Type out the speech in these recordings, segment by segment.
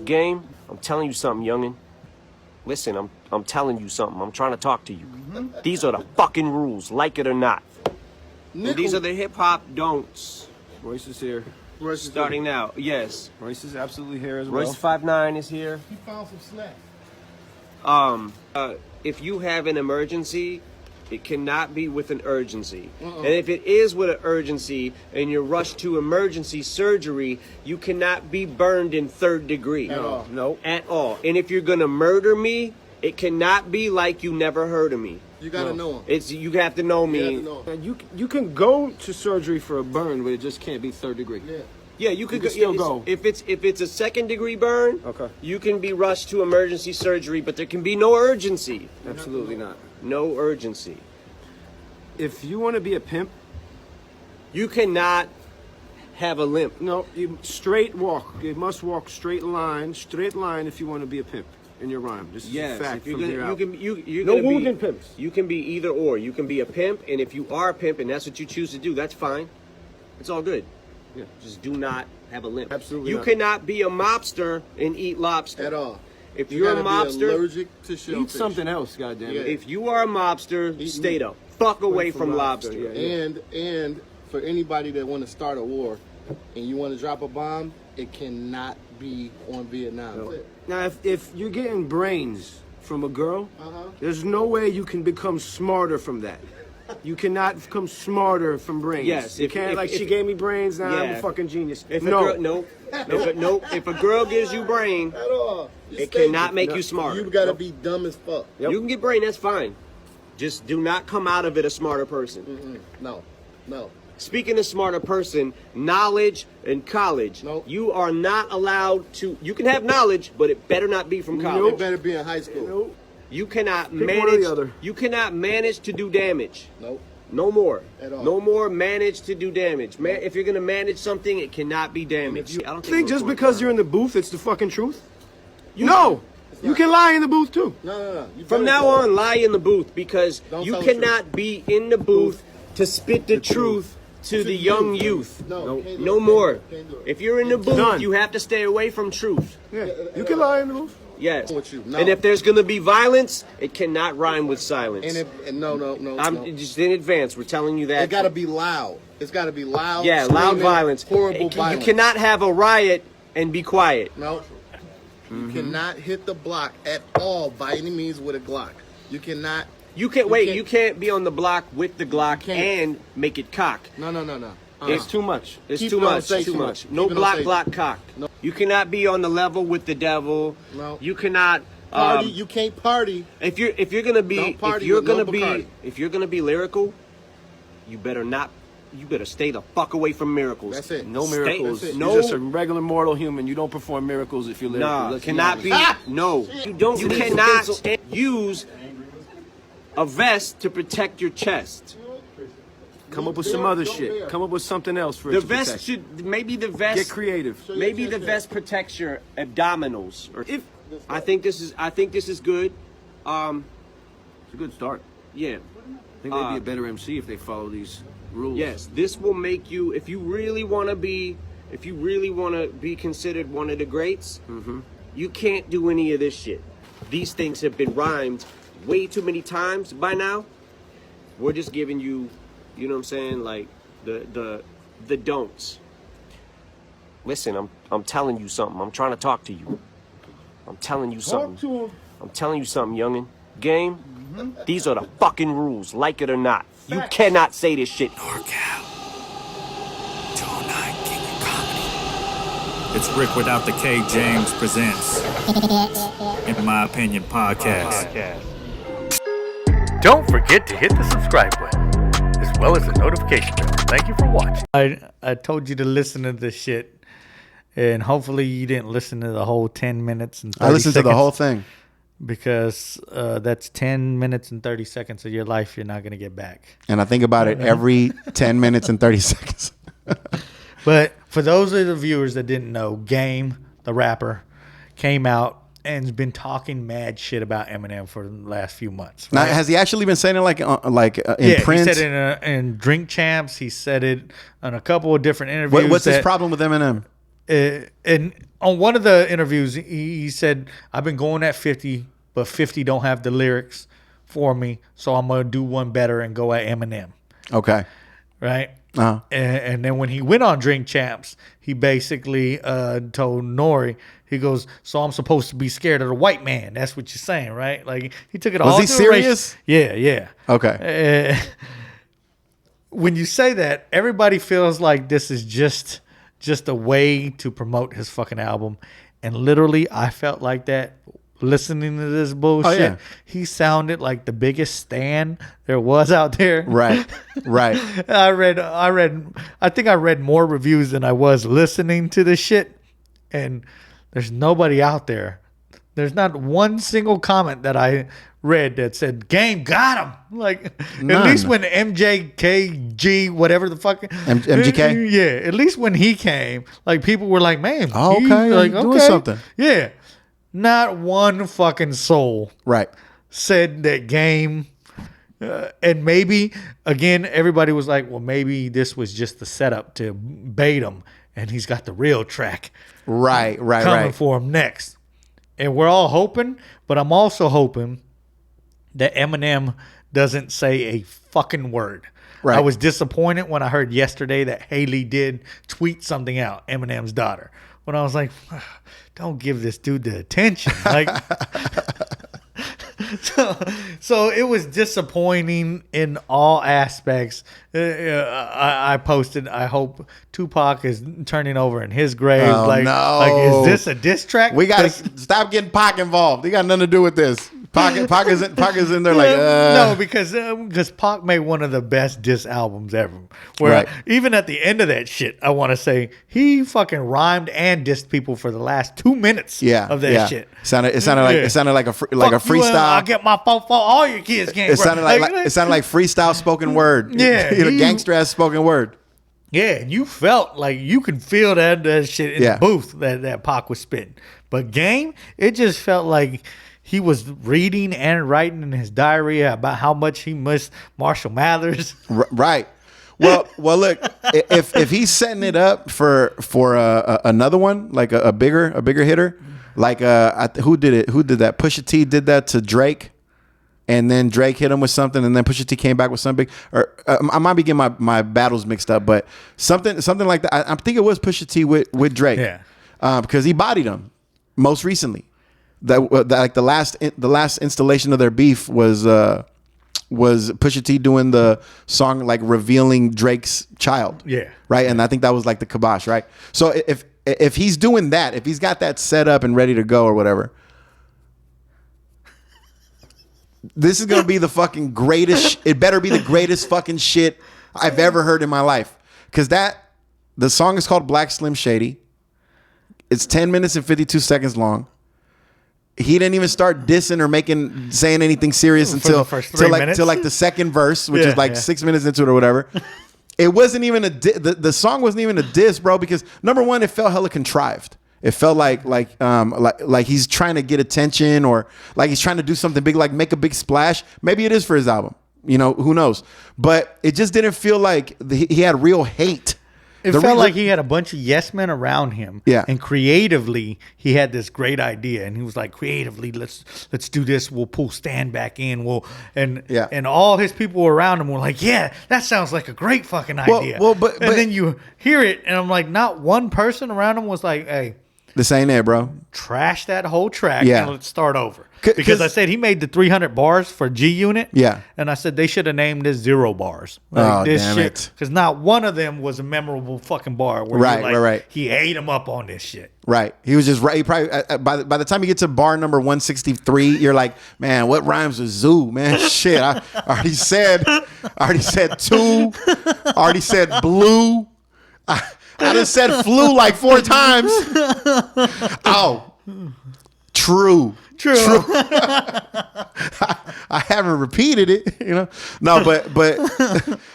Game, I'm telling you something, youngin'. Listen, I'm telling you something. I'm trying to talk to you. These are the fucking rules, like it or not. And these are the hip-hop don'ts. Royce is here. Royce is Starting now, yes. Royce is absolutely here as well. Royce 5'9" is here. He found some snacks. If you have an emergency, it cannot be with an urgency. And if it is with an urgency and you're rushed to emergency surgery, you cannot be burned in 3rd degree. At all. No. At all. And if you're gonna murder me, it cannot be like you never heard of me. You gotta know him. You have to know me. You have to know him. And you can go to surgery for a burn, but it just can't be 3rd degree. Yeah. Yeah, you could You can still go. If it's a 2nd degree burn, Okay. you can be rushed to emergency surgery, but there can be no urgency. Absolutely not. No urgency. If you want to be a pimp, You cannot have a limp. no, you straight walk. You must walk straight line if you want to be a pimp in your rhyme. This is Yes, a fact if you're from gonna, here you out. can you're No gonna wounded be, pimps. You can be either or. You can be a pimp, and if you are a pimp and that's what you choose to do, that's fine. It's all good. Yeah. Just do not have a limp. Absolutely You not. cannot be a mobster and eat lobster. At all. If You you're a gotta be mobster, allergic to shellfish. Eat something else, goddamn Yeah. it. if you are a mobster, stay the fuck away from lobster. yeah. And for anybody that want to start a war and you want to drop a bomb, it cannot be on Vietnam. No. Now, if you're getting brains from a girl, Uh-huh. there's no way you can become smarter from that. You cannot become smarter from brains. Yes, you if- can't. if- Like if- she gave me brains, now I'm Yeah. a fucking genius. If no, a girl, if a girl gives you brain, At all. You it stay- cannot make you smarter. You gotta be dumb as fuck. Yep. You can get brain, that's fine. Just do not come out of it a smarter person. No. Speaking of smarter person, knowledge and college. Nope. You are not allowed to. You can have knowledge, but it better not be from college. It better be in high school. Nope. You cannot Pick one or manage. the other. You cannot manage to do damage. Nope. No more. At all. No more manage to do damage. If you're gonna manage something, it cannot be damaged. I don't You think just we're because you're in the booth, it's the fucking truth? No, you can lie in the booth too. No. You From better now tell on, lie in the booth because Don't you tell the cannot be in the booth to spit the truth to the young youth. No. Nope. can't do No it, more. can't do it. If you're in the booth, Done. you have to stay away from truth. Yeah, you can lie in the booth. Yes. With you, no. And if there's going to be violence, it cannot rhyme with silence. And no. I'm just in advance. We're telling you that. It gotta be loud. It's gotta be loud. Yeah, loud screaming, violence. Horrible You violence. cannot have a riot and be quiet. No. You cannot hit the block at all by any means with a Glock. You cannot. You can't wait. You can't be on the block with the Glock can't. and make it cock. No. It's too much. It's Keep too it on much. safe Too side. much. Keep No it on block, safe. block, cock. No. You cannot be on the level with the devil. No. You cannot. Party. You can't party. If you're gonna be Don't party if you're with no gonna be Bacardi. if you're gonna be lyrical, you better not. You better stay the fuck away from miracles. That's it. No Stay- miracles. That's it. No. You're just a regular mortal human. You don't perform miracles if you're lyrical. Nah, Let's cannot be. honest. No, you don't. You cannot use a vest to protect your chest. Come up with some other shit. Come up with something else for it The to vest protect. should maybe the vest. Get creative. Maybe the vest protects your abdominals. Or if I think this is good. It's a good start. Yeah. I think they'd be a better MC if they follow these rules. Yes, this will make you if you really want to be considered one of the greats. You can't do any of this shit. These things have been rhymed way too many times by now. We're just giving you, you know what I'm saying, like the don'ts. Listen, I'm telling you something. I'm trying to talk to you. I'm telling you something. Talk to him. I'm telling you something, youngin'. Game, these are the fucking rules, like it or not. You cannot say this shit. NorCal. 209 King of Comedy. It's Rick without the K. James presents In My Opinion Podcast. Don't forget to hit the subscribe button, as well as the notification bell. Thank you for watching. I told you to listen to this shit, and hopefully you didn't listen to the whole 10 minutes and 30 I listened to the seconds, whole thing. because that's 10 minutes and 30 seconds of your life you're not going to get back. And I think about it every 10 minutes and 30 seconds. But for those of the viewers that didn't know, Game, the rapper, came out and has been talking mad shit about Eminem for the last few months. Now, Right? has he actually been saying it in Yeah, print? he said it in Drink Champs. He said it on a couple of different interviews. What's his that- problem with Eminem? And on one of the interviews, he said, "I've been going at 50, but 50 don't have the lyrics for me, so I'm gonna do one better and go at Eminem." Okay. Right. Uh-huh. And then when he went on Drink Champs, he basically told Nori, he goes, "So I'm supposed to be scared of the white man?" That's what you're saying, right? Like he took it all. Was he to a race- serious? Yeah. Okay. When you say that, everybody feels like this is just a way to promote his fucking album. And literally, I felt like that listening to this bullshit. yeah. He sounded like the biggest stan there was out there. Right. I think I read more reviews than I was listening to this shit. And there's nobody out there. There's not one single comment that I read that said, "Game got him." Like, None. at least when MJKG, whatever the fuck. MGK? Yeah, at least when he came, like, people were like, "Man, Oh, he's okay, like, doing something." Yeah. Not one fucking soul Right. said that Game. And maybe, again, everybody was like, well, maybe this was just the setup to bait him. And he's got the real track Right. coming for him next. And we're all hoping, but I'm also hoping that Eminem doesn't say a fucking word. Right. I was disappointed when I heard yesterday that Haley did tweet something out, Eminem's daughter. When I was like, don't give this dude the attention. Like, so it was disappointing in all aspects. I posted, I hope Tupac is turning over in his grave. Oh, like, no. like, is this a diss track? We got to stop getting Pac involved. He got nothing to do with this. Pac is in there like, no, because Pac made one of the best diss albums ever. Where Right. even at the end of that shit, I want to say he fucking rhymed and dissed people for the last 2 minutes of that shit. It sounded like a Fuck you, freestyle. I'll get my phone. All your kids can't. It sounded like freestyle spoken word. Yeah, you know, gangster ass spoken word. Yeah, and you felt like you could feel that shit in Yeah. the booth that Pac was spitting. But Game, it just felt like he was reading and writing in his diary about how much he missed Marshall Mathers. Right. Well, look, if he's setting it up for another one, like a bigger hitter, like who did it? Who did that? Pusha T did that to Drake, and then Drake hit him with something, and then Pusha T came back with something. Or I might be getting my battles mixed up, but something like that. I think it was Pusha T with Drake, because he bodied him most recently. That like the last installation of their beef was Pusha T doing the song like revealing Drake's child. Yeah. Right. And I think that was like the kibosh. Right. So if he's doing that, if he's got that set up and ready to go or whatever, this is gonna be the fucking greatest. It better be the greatest fucking shit I've ever heard in my life. Because the song is called Black Slim Shady. It's 10 minutes and 52 seconds long. He didn't even start dissing or saying anything serious until the first 3 minutes. till like the second verse, which Yeah, is like yeah. 6 minutes into it or whatever. It wasn't even the song wasn't even a diss, bro, because number one, it felt hella contrived. It felt like he's trying to get attention, or like he's trying to do something big, like make a big splash. Maybe it is for his album, you know, who knows? But it just didn't feel like he had real hate. It felt like he had a bunch of yes men around him. Yeah. And creatively, he had this great idea. And he was like, creatively, let's do this. We'll pull Stan back in. And all his people around him were like, yeah, that sounds like a great fucking idea. But then you hear it, and I'm like, not one person around him was like, hey, this ain't it, bro. trash that whole track Yeah. and let's start over. 'Cause- Because I said he made the 300 bars for G Unit. Yeah. And I said they should have named this 0 bars. Oh, damn it. Because not one of them was a memorable fucking bar. Where Right, you're like, right. He ate him up on this shit. Right. He was just right. He probably by the time you get to bar number 163, you're like, man, what rhymes with zoo, man? Shit, I already said two. Already said blue. I just said flu like 4 times. Oh, true. I haven't repeated it, you know. No, but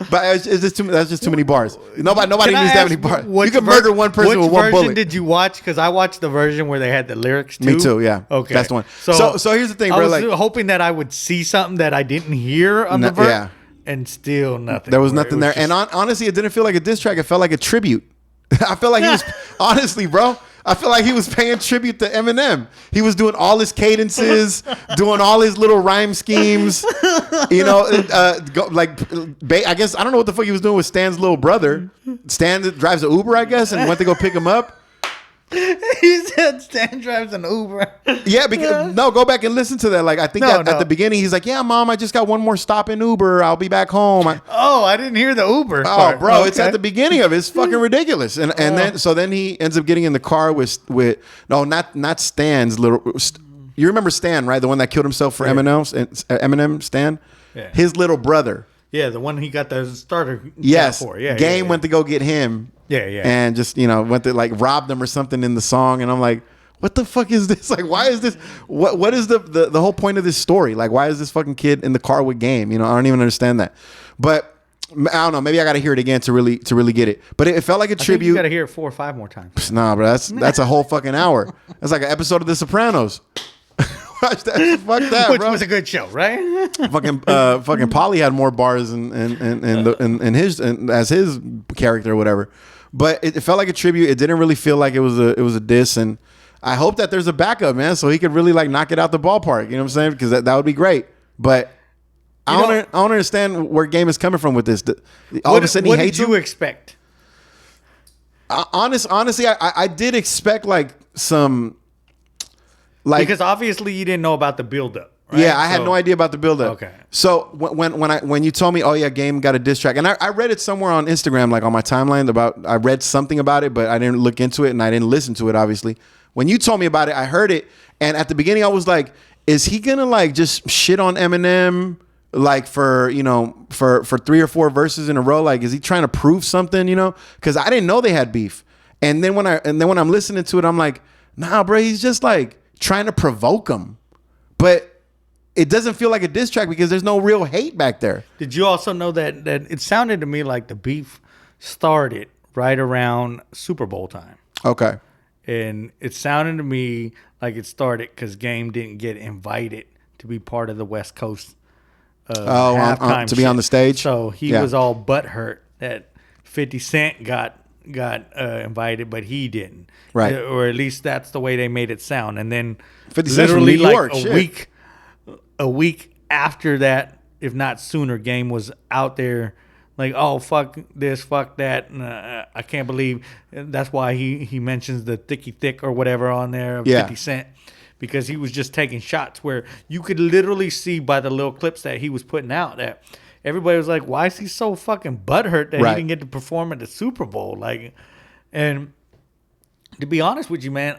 it's just that's just too many bars. Nobody needs that many bars. You can murder one person with one Which bullet. version did you watch? Because I watched the version where they had the lyrics too. Me too, yeah. Okay, That's the one. So here's the thing, I bro. was Like, hoping that I would see something that I didn't hear on the verse, yeah. and still nothing. there was Where nothing it there, just- and honestly, it didn't feel like a diss track. It felt like a tribute. I feel like he was honestly, bro. I feel like he was paying tribute to Eminem. He was doing all his cadences, doing all his little rhyme schemes. You know, I guess I don't know what the fuck he was doing with Stan's little brother. Stan drives an Uber, I guess, and went to go pick him up. He said Stan drives an Uber. Yeah, because no, go back and listen to that. Like I think at the beginning he's like, "Yeah, Mom, I just got one more stop in Uber. I'll be back home." I didn't hear the Uber. Oh, part. bro, Okay. it's at the beginning of it. It's fucking ridiculous. And then he ends up getting in the car with not Stan's little. You remember Stan, right? The one that killed himself for Eminem, Stan. Yeah. His little brother. Yeah, the one he got the starter. Yes. For. Yeah. Game went to go get him. Yeah, yeah. And just went to like robbed him or something in the song, and I'm like, what the fuck is this? Like, why is this? What is the whole point of this story? Like, why is this fucking kid in the car with Game? I don't even understand that. But I don't know. Maybe I got to hear it again to really get it. But it felt like a tribute. You got to hear it 4 or 5 more times. Nah, bro, that's a whole fucking hour. That's like an episode of The Sopranos. Watch that. Fuck that, Which bro. was a good show, right? fucking Pauly had more bars in his as his character or whatever. But it felt like a tribute. It didn't really feel like it was a diss, and I hope that there's a backup, man, so he could really like knock it out the ballpark. You know what I'm saying? Because that would be great. But I don't understand where Game is coming from with this. All of a sudden, he hates him. What did you expect? Honestly, I did expect like some. Like, because obviously you didn't know about the buildup. Right? Yeah, I had no idea about the buildup. Okay. So when you told me, oh yeah, Game got a diss track, and I read it somewhere on Instagram, like on my timeline I read something about it, but I didn't look into it and I didn't listen to it. Obviously, when you told me about it, I heard it, and at the beginning I was like, is he gonna like just shit on Eminem like for 3 or 4 verses in a row? Like, is he trying to prove something? Because I didn't know they had beef, and then when I'm listening to it, I'm like, nah, bro, he's just like trying to provoke him, but it doesn't feel like a diss track because there's no real hate back there. Did you also know that it sounded to me like the beef started right around Super Bowl time? Okay. And it sounded to me like it started because Game didn't get invited to be part of the West Coast halftime to be on the stage. So he was all butthurt that 50 Cent got invited, but he didn't. Right. Or at least that's the way they made it sound. And then 50 Cent's from New York, a week after that, if not sooner, Game was out there like, oh, fuck this, fuck that. I can't believe that's why he mentions the thicky thick or whatever on there of 50 Cent, because he was just taking shots where you could literally see by the little clips that he was putting out that everybody was like, why is he so fucking butthurt that he didn't get to perform at the Super Bowl? Like, and to be honest with you, man,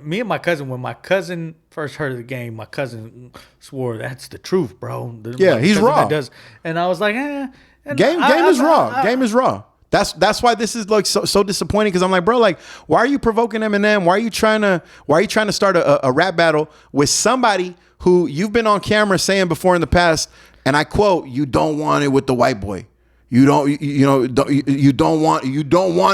me and my cousin, when my cousin first heard of the Game, my cousin swore that's the truth, bro. He's raw. And I was like, Game is raw. Game is raw. That's why this is like so disappointing, because I'm like, bro, like, why are you provoking Eminem? Why are you trying to start a rap battle with somebody who you've been on camera saying before in the past, and I quote, you don't want it with the white boy. You don't want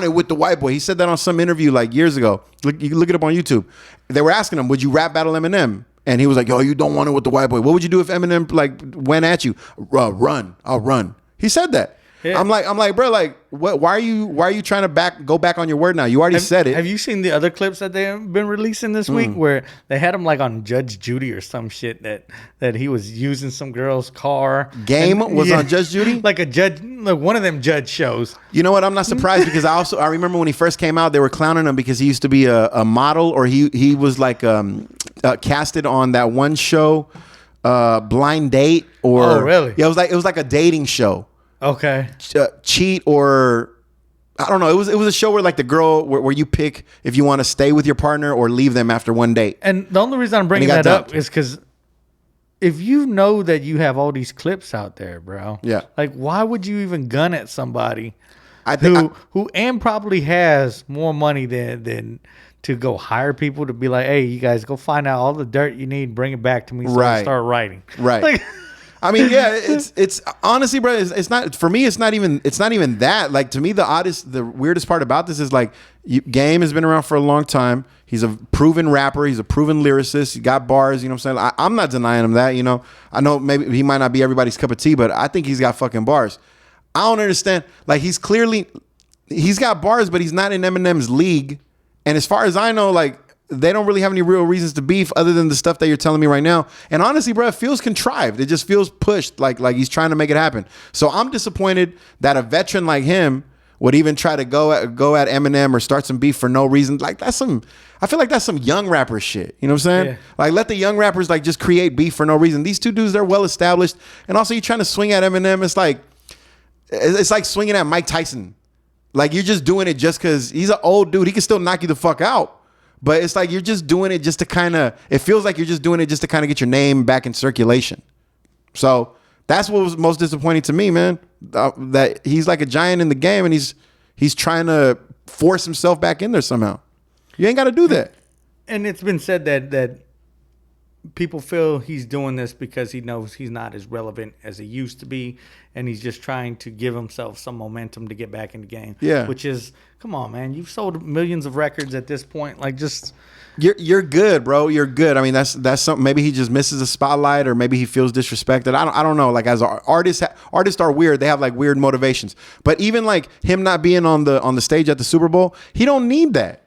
it with the white boy. He said that on some interview like years ago. You can look it up on YouTube. They were asking him, would you rap battle Eminem? And he was like, yo, you don't want it with the white boy. What would you do if Eminem like went at you? Run. I'll run. He said that. Yeah. I'm like, bro, like, what? Why are you trying to go back on your word now? You already said it. Have you seen the other clips that they've been releasing this week where they had him like on Judge Judy or some shit that he was using some girl's car? Game was on Judge Judy, like a judge, like one of them judge shows. You know what? I'm not surprised because I remember when he first came out, they were clowning him because he used to be a model, or he was like casted on that one show, Blind Date, or oh really? Yeah, it was like a dating show. Okay. Cheat, or I don't know. It was a show where like the girl where you pick if you want to stay with your partner or leave them after one date. And the only reason I'm bringing that up is because if you know that you have all these clips out there, bro. Yeah. Like, why would you even gun at somebody who probably has more money than to go hire people to be like, hey, you guys go find out all the dirt you need, bring it back to me, so I start writing. Right. Like, I mean, yeah, it's honestly, bro, it's not, for me, it's not even that. Like, to me, the weirdest part about this is like, Game has been around for a long time. He's a proven rapper. He's a proven lyricist. He got bars, you know what I'm saying? I'm not denying him that, I know maybe he might not be everybody's cup of tea, but I think he's got fucking bars. I don't understand. Like, he's clearly, he's got bars, but he's not in Eminem's league. And as far as I know, like, they don't really have any real reasons to beef other than the stuff that you're telling me right now. And honestly, bro, it feels contrived. It just feels pushed, like he's trying to make it happen. So I'm disappointed that a veteran like him would even try to go at Eminem or start some beef for no reason. Like, I feel like that's some young rapper shit. You know what I'm saying? Yeah. Like, let the young rappers like just create beef for no reason. These two dudes, they're well established. And also, you're trying to swing at Eminem. It's like swinging at Mike Tyson. Like, you're just doing it just because he's an old dude. He can still knock you the fuck out. But it's like you're just doing it just to kind of, it feels like you're just doing it just to kind of get your name back in circulation. So that's what was most disappointing to me, man. That he's like a giant in the game and he's trying to force himself back in there somehow. You ain't got to do that. And it's been said that people feel he's doing this because he knows he's not as relevant as he used to be, and he's just trying to give himself some momentum to get back in the game. Yeah. Which is, come on, man. You've sold millions of records at this point. Like, just... You're good, bro. You're good. I mean, that's something. Maybe he just misses a spotlight, or maybe he feels disrespected. I don't know. Like, as artists are weird. They have like weird motivations. But even like him not being on the stage at the Super Bowl, he don't need that.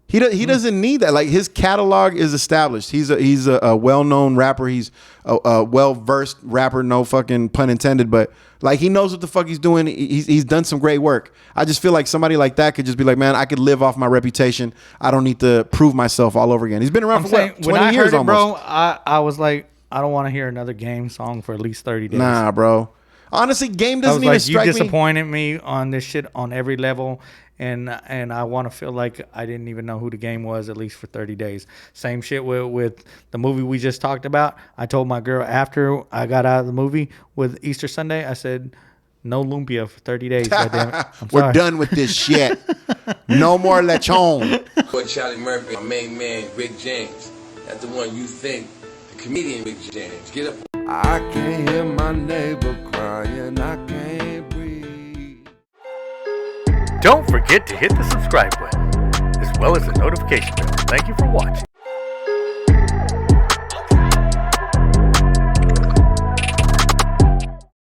He doesn't need that. Like, his catalog is established. He's a well-known rapper. He's a well-versed rapper. No fucking pun intended. But like, he knows what the fuck he's doing. He's done some great work. I just feel like somebody like that could just be like, man, I could live off my reputation. I don't need to prove myself all over again. He's been around for 20 years almost. Bro, I was like, I don't want to hear another Game song for at least 30 days. Nah, bro. Honestly, Game doesn't even strike me. You disappointed me on this shit on every level. And I want to feel like I didn't even know who the Game was, at least for 30 days. Same shit with the movie we just talked about. I told my girl after I got out of the movie with Easter Sunday, I said, no lumpia for 30 days. We're done with this shit. No more lechon. Boy, Charlie Murphy, my main man, Rick James. That's the one you think, the comedian Rick James. Get up. I can't hear my neighbor crying. I can't breathe. Don't forget to hit the subscribe button, as well as the notification bell. Thank you for watching.